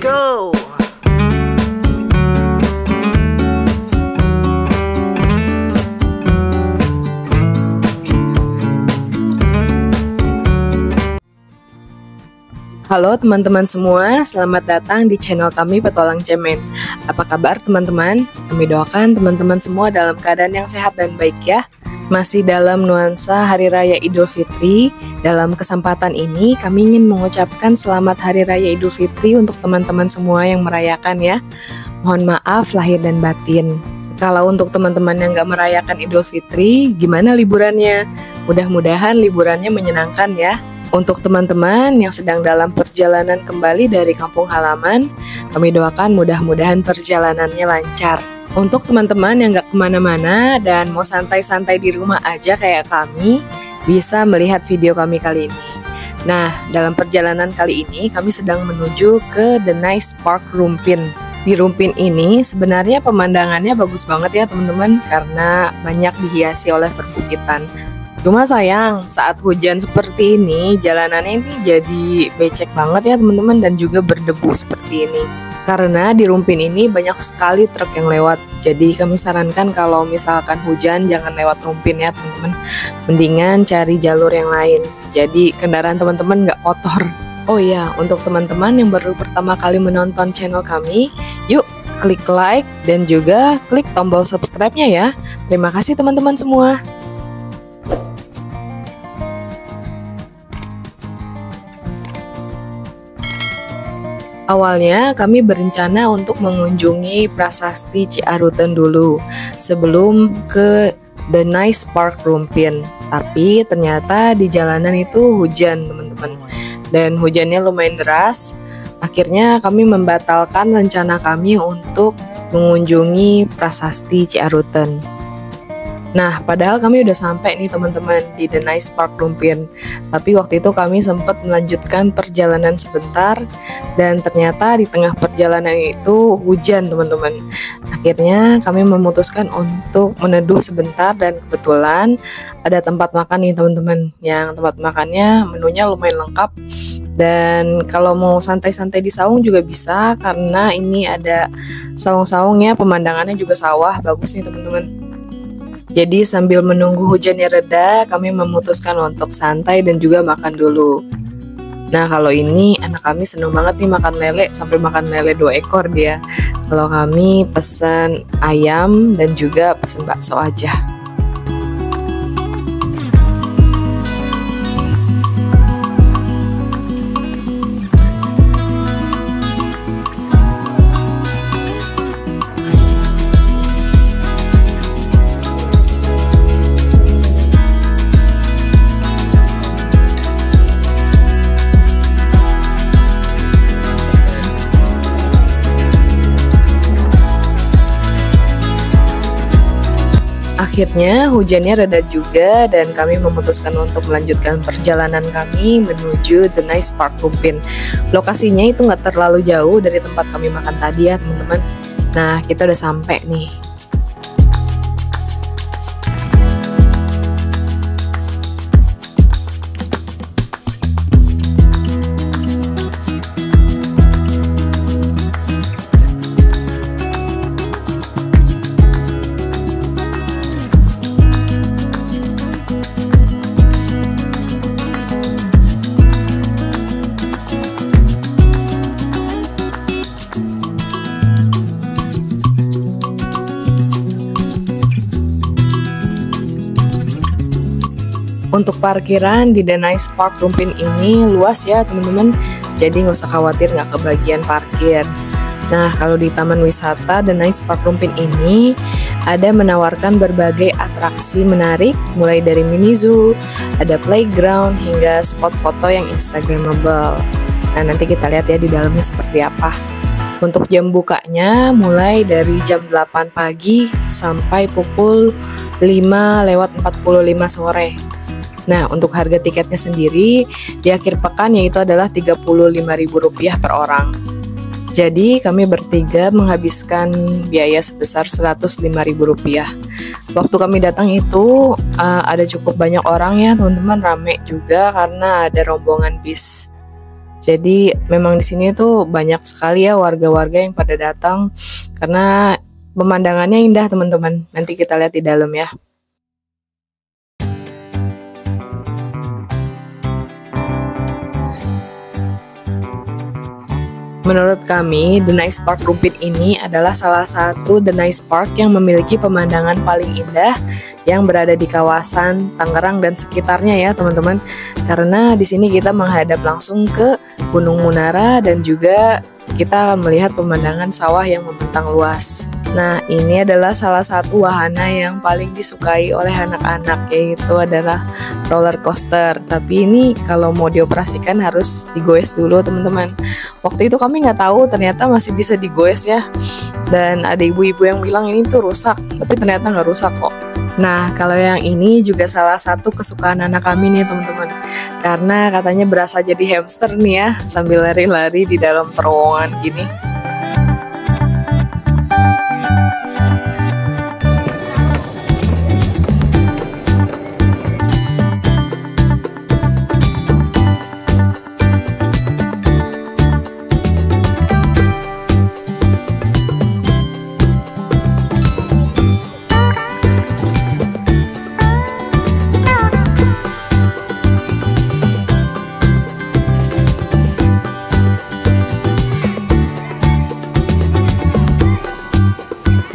go! Halo teman-teman semua, selamat datang di channel kami Petualang Cemen. Apa kabar teman-teman? Kami doakan teman-teman semua dalam keadaan yang sehat dan baik ya. Masih dalam nuansa Hari Raya Idul Fitri, dalam kesempatan ini kami ingin mengucapkan selamat Hari Raya Idul Fitri untuk teman-teman semua yang merayakan ya. Mohon maaf lahir dan batin. Kalau untuk teman-teman yang gak merayakan Idul Fitri, gimana liburannya? Mudah-mudahan liburannya menyenangkan ya. Untuk teman-teman yang sedang dalam perjalanan kembali dari kampung halaman, kami doakan mudah-mudahan perjalanannya lancar. Untuk teman-teman yang gak kemana-mana dan mau santai-santai di rumah aja kayak kami, bisa melihat video kami kali ini. Nah, dalam perjalanan kali ini kami sedang menuju ke The Nice Park Rumpin. Di Rumpin ini sebenarnya pemandangannya bagus banget ya teman-teman, karena banyak dihiasi oleh perbukitan. Cuma sayang, saat hujan seperti ini, jalanannya ini jadi becek banget ya teman-teman, dan juga berdebu seperti ini. Karena di Rumpin ini banyak sekali truk yang lewat, jadi kami sarankan kalau misalkan hujan jangan lewat Rumpin ya teman-teman. Mendingan cari jalur yang lain, jadi kendaraan teman-teman nggak kotor. Oh iya, untuk teman-teman yang baru pertama kali menonton channel kami, yuk klik like dan juga klik tombol subscribe-nya ya. Terima kasih teman-teman semua. Awalnya kami berencana untuk mengunjungi Prasasti Ciaruten dulu sebelum ke The Nice Park Rumpin. Tapi ternyata di jalanan itu hujan teman-teman, dan hujannya lumayan deras. Akhirnya kami membatalkan rencana kami untuk mengunjungi Prasasti Ciaruten. Nah, padahal kami udah sampai nih teman-teman di The Nice Park Rumpin. Tapi waktu itu kami sempat melanjutkan perjalanan sebentar, dan ternyata di tengah perjalanan itu hujan teman-teman. Akhirnya kami memutuskan untuk meneduh sebentar, dan kebetulan ada tempat makan nih teman-teman. Yang tempat makannya menunya lumayan lengkap. Dan kalau mau santai-santai di saung juga bisa, karena ini ada saung-saungnya, pemandangannya juga sawah, bagus nih teman-teman. Jadi sambil menunggu hujannya reda, kami memutuskan untuk santai dan juga makan dulu. Nah, kalau ini anak kami seneng banget nih makan lele, sampai makan lele 2 ekor dia. Kalau kami pesan ayam dan juga pesan bakso aja. Akhirnya hujannya reda juga, dan kami memutuskan untuk melanjutkan perjalanan kami menuju The Nice Park Rumpin. Lokasinya itu nggak terlalu jauh dari tempat kami makan tadi ya teman-teman. Nah, kita udah sampai nih. Untuk parkiran di The Nice Park Rumpin ini luas ya teman-teman, jadi nggak usah khawatir nggak kebagian parkir. Nah, kalau di Taman Wisata The Nice Park Rumpin ini ada menawarkan berbagai atraksi menarik, mulai dari mini zoo, ada playground, hingga spot foto yang instagramable. Nah, nanti kita lihat ya di dalamnya seperti apa. Untuk jam bukanya mulai dari jam 8 pagi sampai pukul 5:45 sore. Nah, untuk harga tiketnya sendiri di akhir pekan yaitu adalah Rp35.000 per orang. Jadi kami bertiga menghabiskan biaya sebesar Rp105.000. Waktu kami datang itu ada cukup banyak orang ya teman-teman, rame juga karena ada rombongan bis. Jadi memang di sini tuh banyak sekali ya warga-warga yang pada datang karena pemandangannya indah teman-teman. Nanti kita lihat di dalam ya. Menurut kami, The Nice Park Rumpit ini adalah salah satu The Nice Park yang memiliki pemandangan paling indah yang berada di kawasan Tangerang dan sekitarnya ya teman-teman. Karena di sini kita menghadap langsung ke Gunung Munara dan juga kita melihat pemandangan sawah yang membentang luas. Nah, ini adalah salah satu wahana yang paling disukai oleh anak-anak, yaitu adalah roller coaster. Tapi ini kalau mau dioperasikan harus digoes dulu teman-teman. Waktu itu kami nggak tahu ternyata masih bisa digoes ya. Dan ada ibu-ibu yang bilang ini tuh rusak, tapi ternyata nggak rusak kok. Nah, kalau yang ini juga salah satu kesukaan anak kami nih teman-teman. Karena katanya berasa jadi hamster nih ya, sambil lari-lari di dalam terowongan gini.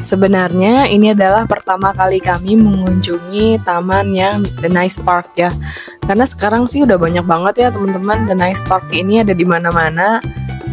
Sebenarnya ini adalah pertama kali kami mengunjungi taman yang The Nice Park ya. Karena sekarang sih udah banyak banget ya teman-teman, The Nice Park ini ada di mana-mana.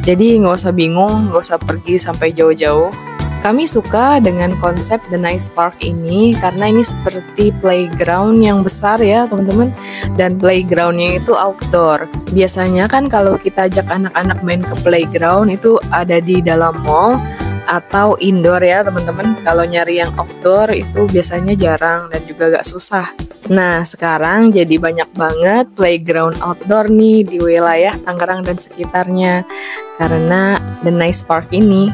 Jadi nggak usah bingung, nggak usah pergi sampai jauh-jauh. Kami suka dengan konsep The Nice Park ini karena ini seperti playground yang besar ya teman-teman. Dan playgroundnya itu outdoor. Biasanya kan kalau kita ajak anak-anak main ke playground itu ada di dalam mall atau indoor ya teman-teman. Kalau nyari yang outdoor itu biasanya jarang dan juga agak susah. Nah, sekarang jadi banyak banget playground outdoor nih di wilayah Tangerang dan sekitarnya karena The Nice Park ini.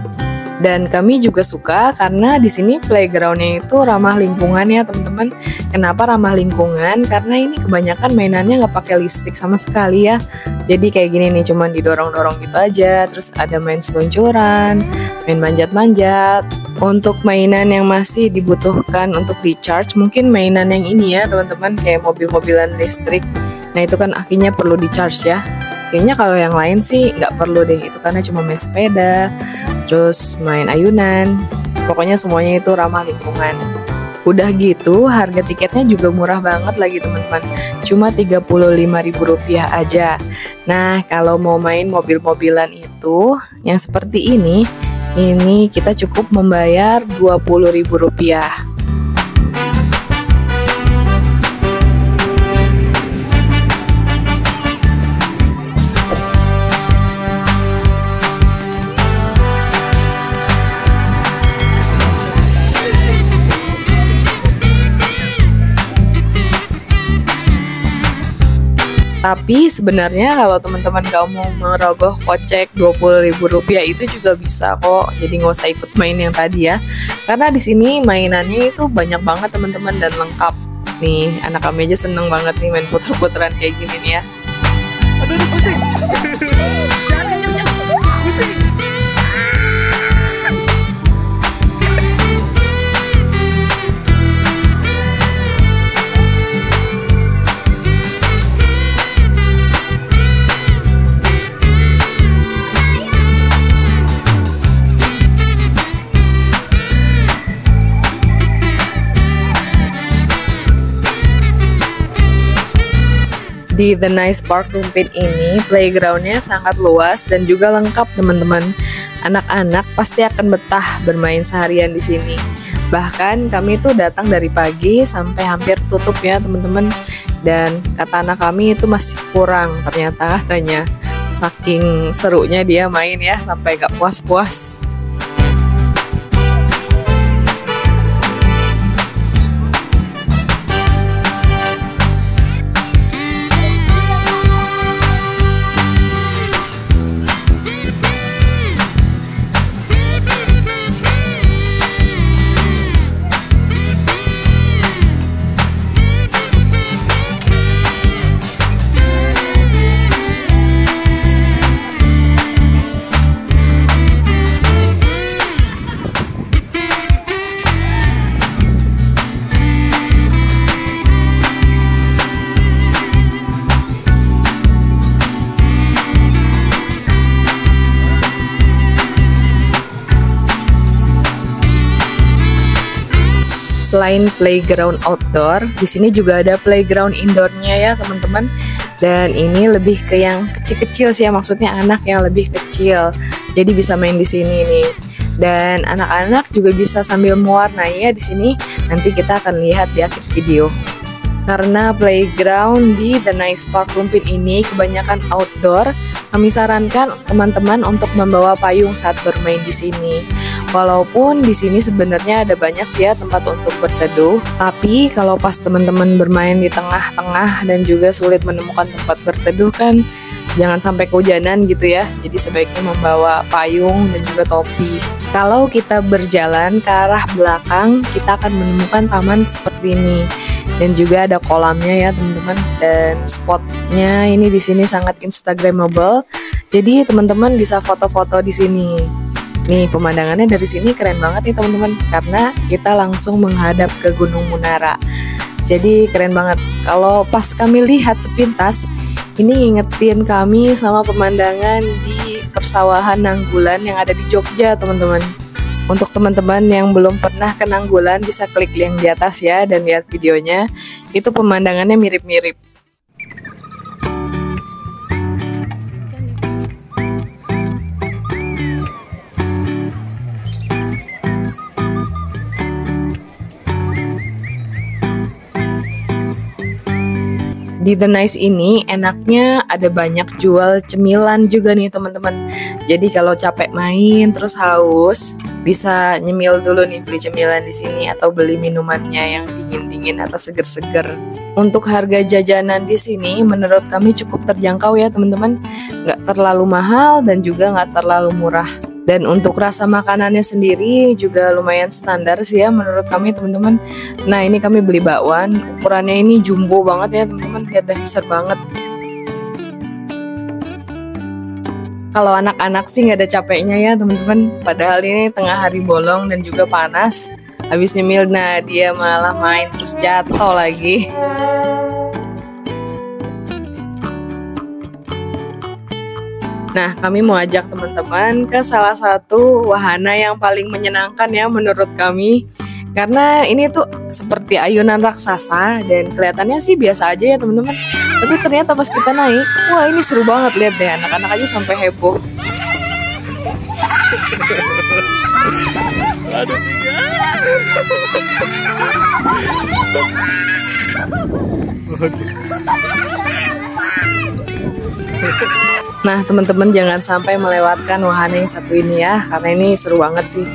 Dan kami juga suka karena di sini playgroundnya itu ramah lingkungan ya teman-teman. Kenapa ramah lingkungan? Karena ini kebanyakan mainannya nggak pakai listrik sama sekali ya. Jadi kayak gini nih, cuman didorong-dorong gitu aja. Terus ada main seluncuran, main manjat-manjat. Untuk mainan yang masih dibutuhkan untuk di-charge, mungkin mainan yang ini ya teman-teman, kayak mobil-mobilan listrik. Nah itu kan akhirnya perlu di-charge ya. Kayaknya kalau yang lain sih nggak perlu deh, itu karena cuma main sepeda, terus main ayunan, pokoknya semuanya itu ramah lingkungan. Udah gitu, harga tiketnya juga murah banget lagi teman-teman, cuma Rp35.000 aja. Nah, kalau mau main mobil-mobilan itu, yang seperti ini kita cukup membayar Rp20.000. Tapi sebenarnya kalau teman-teman gak mau merogoh kocek Rp20.000 itu juga bisa kok. Jadi nggak usah ikut main yang tadi ya. Karena di sini mainannya itu banyak banget teman-teman dan lengkap. Nih, anak kami aja seneng banget nih main puter-puteran kayak gini nih ya. Aduh, pusing. Jangan kenceng, pusing. Di The Nice Park Rumpit ini, playgroundnya sangat luas dan juga lengkap teman-teman. Anak-anak pasti akan betah bermain seharian di sini. Bahkan kami tuh datang dari pagi sampai hampir tutup ya teman-teman. Dan kata anak kami itu masih kurang ternyata katanya. Saking serunya dia main ya sampai gak puas-puas. Selain playground outdoor, di sini juga ada playground indoornya ya teman-teman. Dan ini lebih ke yang kecil-kecil sih ya, maksudnya anak yang lebih kecil. Jadi bisa main di sini nih. Dan anak-anak juga bisa sambil mewarnai ya di sini. Nanti kita akan lihat di akhir video. Karena playground di The Nice Park Rumpin ini kebanyakan outdoor, kami sarankan teman-teman untuk membawa payung saat bermain di sini. Walaupun di sini sebenarnya ada banyak sih ya tempat untuk berteduh, tapi kalau pas teman-teman bermain di tengah-tengah dan juga sulit menemukan tempat berteduh kan jangan sampai kehujanan gitu ya. Jadi sebaiknya membawa payung dan juga topi. Kalau kita berjalan ke arah belakang, kita akan menemukan taman seperti ini. Dan juga ada kolamnya ya teman-teman, dan spotnya ini di sini sangat instagramable. Jadi teman-teman bisa foto-foto di sini. Nih pemandangannya dari sini keren banget nih teman-teman, karena kita langsung menghadap ke Gunung Munara. Jadi keren banget. Kalau pas kami lihat sepintas, ini ngingetin kami sama pemandangan di persawahan Nanggulan yang ada di Jogja teman-teman. Untuk teman-teman yang belum pernah ke Nanggulan bisa klik link di atas ya dan lihat videonya. Itu pemandangannya mirip-mirip. Di The Nice ini enaknya ada banyak jual cemilan juga nih teman-teman. Jadi kalau capek main terus haus, bisa nyemil dulu nih beli cemilan di sini atau beli minumannya yang dingin-dingin atau seger-seger. Untuk harga jajanan di sini menurut kami cukup terjangkau ya teman-teman. Nggak terlalu mahal dan juga nggak terlalu murah. Dan untuk rasa makanannya sendiri juga lumayan standar sih ya menurut kami teman-teman. Nah ini kami beli bakwan, ukurannya ini jumbo banget ya teman-teman, lihat deh besar banget. Kalau anak-anak sih nggak ada capeknya ya teman-teman. Padahal ini tengah hari bolong dan juga panas. Habis nyemil, nah dia malah main terus jatuh lagi. Nah, kami mau ajak teman-teman ke salah satu wahana yang paling menyenangkan ya menurut kami. Karena ini tuh seperti ayunan raksasa dan kelihatannya sih biasa aja ya teman-teman. Tapi ternyata pas kita naik, wah ini seru banget, lihat deh anak-anak aja sampai heboh. Aduh, Nah teman-teman jangan sampai melewatkan wahana yang satu ini ya, karena ini seru banget sih.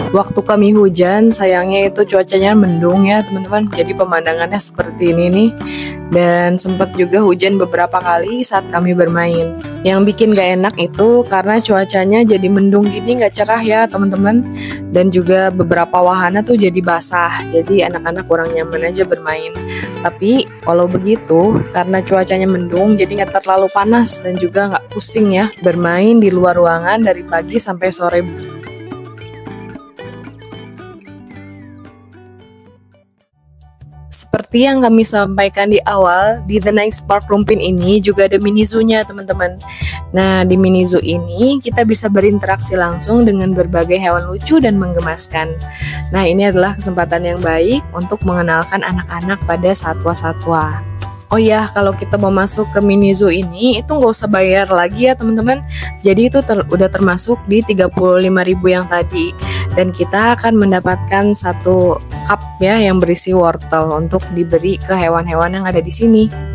Waktu kami hujan, sayangnya itu cuacanya mendung ya teman-teman. Jadi pemandangannya seperti ini nih. Dan sempat juga hujan beberapa kali saat kami bermain. Yang bikin gak enak itu karena cuacanya jadi mendung gini, gak cerah ya teman-teman. Dan juga beberapa wahana tuh jadi basah. Jadi anak-anak kurang nyaman aja bermain. Tapi kalau begitu, karena cuacanya mendung jadi gak terlalu panas dan juga gak pusing ya bermain di luar ruangan dari pagi sampai sore. Seperti yang kami sampaikan di awal, di The Nice Park Rumpin ini juga ada mini zoo-nya teman-teman. Nah, di mini zoo ini kita bisa berinteraksi langsung dengan berbagai hewan lucu dan menggemaskan. Nah, ini adalah kesempatan yang baik untuk mengenalkan anak-anak pada satwa-satwa. Oh ya, kalau kita mau masuk ke mini zoo ini, itu nggak usah bayar lagi ya teman-teman. Jadi itu udah termasuk di 35.000 yang tadi. Dan kita akan mendapatkan satu cup ya yang berisi wortel untuk diberi ke hewan-hewan yang ada di sini.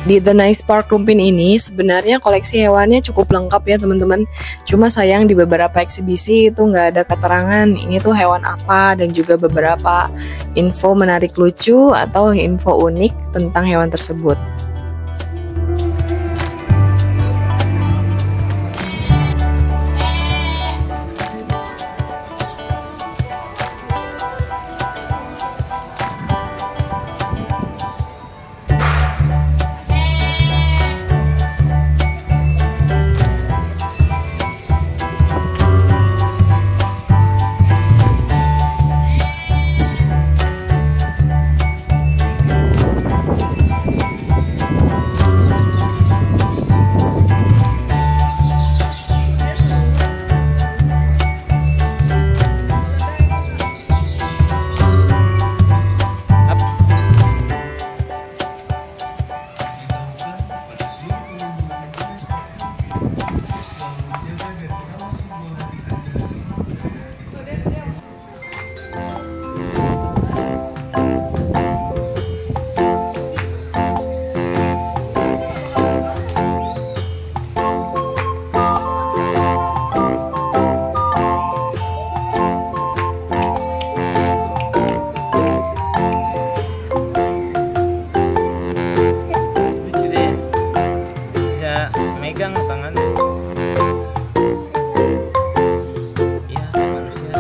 Di The Nice Park Rumpin ini sebenarnya koleksi hewannya cukup lengkap ya teman-teman. Cuma sayang di beberapa eksibisi itu nggak ada keterangan ini tuh hewan apa, dan juga beberapa info menarik lucu atau info unik tentang hewan tersebut. Megang tangan. Iya, manusia.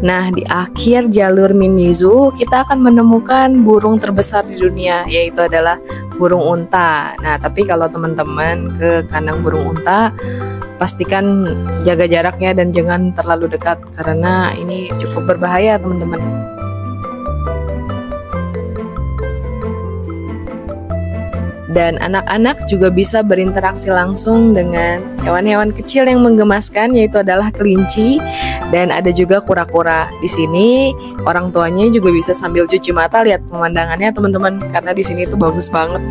Nah, di akhir jalur mini zoo kita akan menemukan burung terbesar di dunia, yaitu adalah burung unta. Nah, tapi kalau teman-teman ke kandang burung unta, pastikan jaga jaraknya dan jangan terlalu dekat karena ini cukup berbahaya, teman-teman. Dan anak-anak juga bisa berinteraksi langsung dengan hewan-hewan kecil yang menggemaskan, yaitu adalah kelinci dan ada juga kura-kura. Di sini orang tuanya juga bisa sambil cuci mata lihat pemandangannya, teman-teman, karena di sini tuh bagus banget.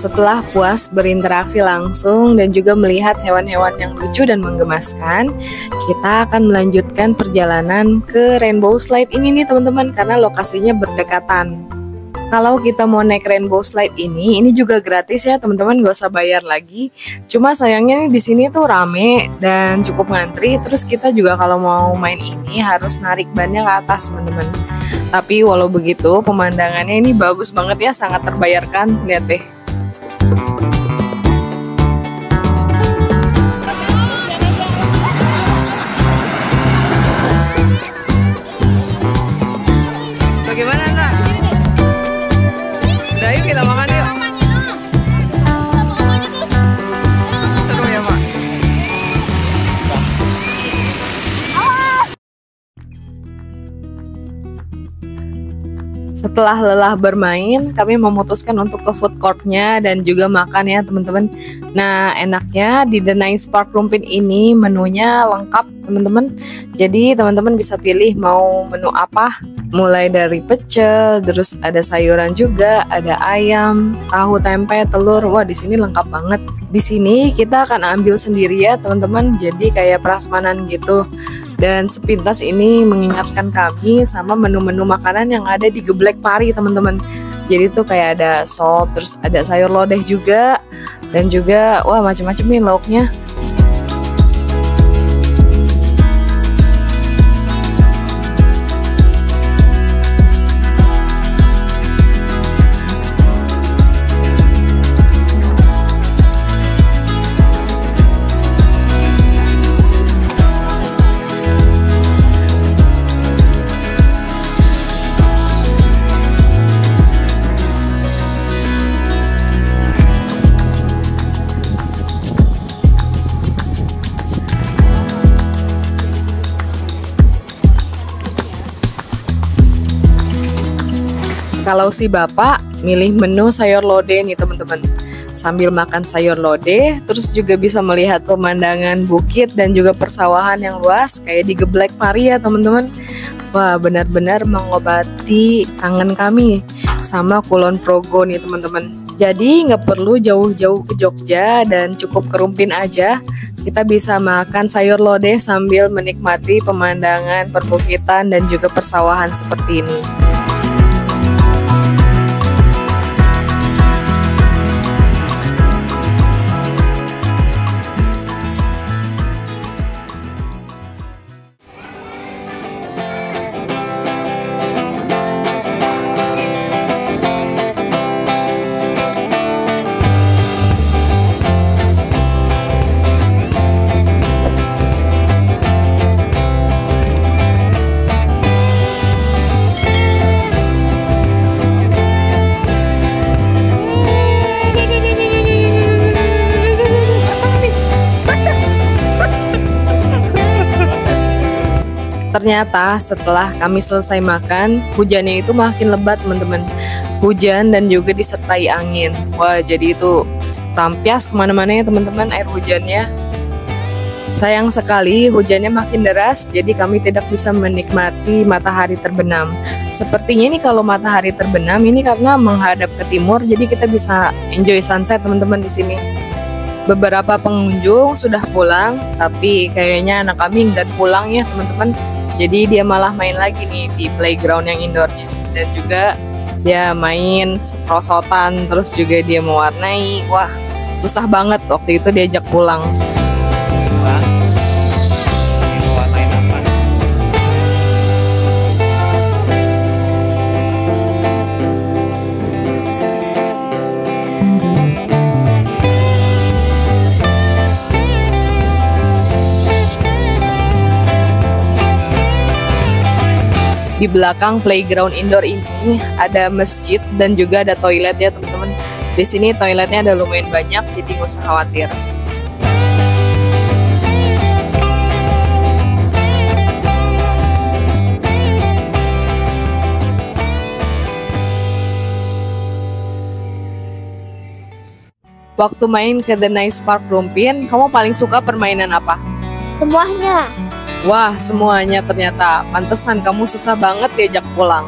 Setelah puas berinteraksi langsung dan juga melihat hewan-hewan yang lucu dan menggemaskan, kita akan melanjutkan perjalanan ke Rainbow Slide ini nih teman-teman, karena lokasinya berdekatan. Kalau kita mau naik rainbow slide ini juga gratis ya teman-teman, gak usah bayar lagi. Cuma sayangnya di sini tuh rame dan cukup ngantri. Terus kita juga kalau mau main ini harus narik bannya ke atas teman-teman. Tapi walau begitu pemandangannya ini bagus banget ya, sangat terbayarkan. Lihat deh. Bagaimana nak? Udah yuk kita makan yuk. Seru ya Pak. Setelah lelah bermain, kami memutuskan untuk ke food court-nya dan juga makan ya teman-teman. Nah, enaknya di The Nice Park Rumpin ini menunya lengkap teman-teman. Jadi teman-teman bisa pilih mau menu apa. Mulai dari pecel, terus ada sayuran juga, ada ayam, tahu, tempe, telur. Wah, di sini lengkap banget. Di sini kita akan ambil sendiri ya teman-teman. Jadi kayak prasmanan gitu. Dan sepintas ini mengingatkan kami sama menu-menu makanan yang ada di Geblek Pari teman-teman. Jadi tuh kayak ada sop, terus ada sayur lodeh juga, dan juga wah macam-macam nih lauknya. Kalau si bapak milih menu sayur lodeh nih teman-teman. Sambil makan sayur lodeh, terus juga bisa melihat pemandangan bukit dan juga persawahan yang luas kayak di Geblek Pari ya teman-teman. Wah, benar-benar mengobati kangen kami sama Kulon Progo nih teman-teman. Jadi nggak perlu jauh-jauh ke Jogja dan cukup ke Rumpin aja. Kita bisa makan sayur lodeh sambil menikmati pemandangan perbukitan dan juga persawahan seperti ini. Ternyata setelah kami selesai makan, hujannya itu makin lebat teman-teman. Hujan dan juga disertai angin. Wah, jadi itu tampias kemana-mana ya teman-teman air hujannya. Sayang sekali hujannya makin deras, jadi kami tidak bisa menikmati matahari terbenam. Sepertinya ini kalau matahari terbenam ini karena menghadap ke timur, jadi kita bisa enjoy sunset teman-teman di sini. Beberapa pengunjung sudah pulang, tapi kayaknya anak kami nggak pulang ya teman-teman. Jadi dia malah main lagi nih di playground yang indoornya. Dan juga dia main prosotan, terus juga dia mewarnai. Wah, susah banget waktu itu diajak pulang. Bang, ini warnain apa? Di belakang playground indoor ini ada masjid dan juga ada toilet ya teman-teman. Di sini toiletnya ada lumayan banyak, jadi nggak usah khawatir. Waktu main ke The Nice Park Rumpin, kamu paling suka permainan apa? Semuanya. Wah, semuanya ternyata. Pantesan kamu susah banget diajak pulang.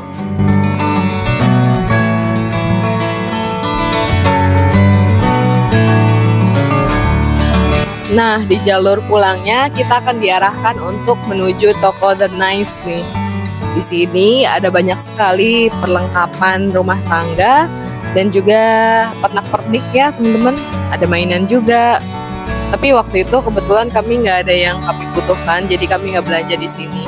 Nah, di jalur pulangnya kita akan diarahkan untuk menuju toko The Nice nih. Di sini ada banyak sekali perlengkapan rumah tangga dan juga pernak-pernik ya teman-teman. Ada mainan juga. Tapi waktu itu kebetulan kami nggak ada yang kami butuhkan, jadi kami nggak belanja di sini.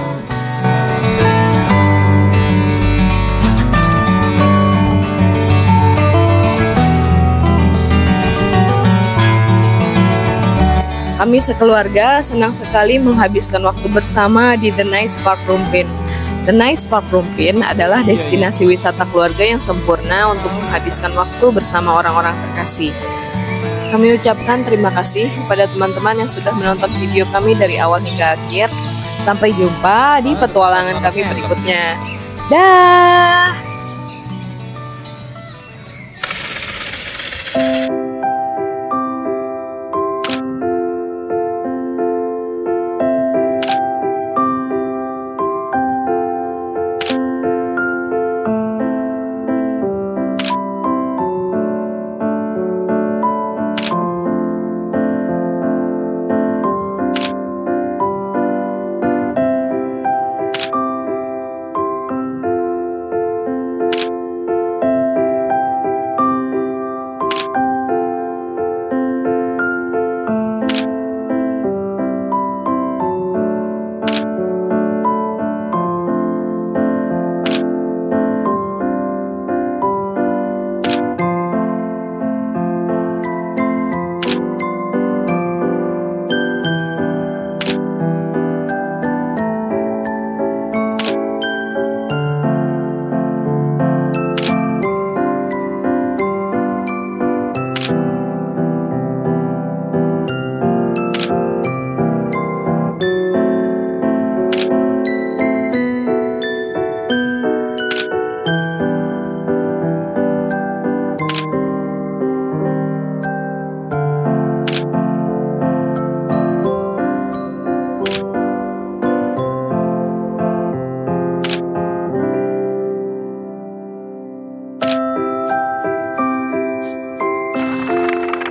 Kami sekeluarga senang sekali menghabiskan waktu bersama di The Nice Park Rumpin. The Nice Park Rumpin adalah destinasi wisata keluarga yang sempurna untuk menghabiskan waktu bersama orang-orang terkasih. Kami ucapkan terima kasih kepada teman-teman yang sudah menonton video kami dari awal hingga akhir. Sampai jumpa di petualangan kami berikutnya. Dah.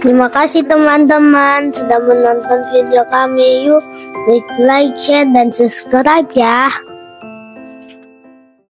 Terima kasih teman-teman sudah menonton video kami. Yuk, like, share, dan subscribe ya.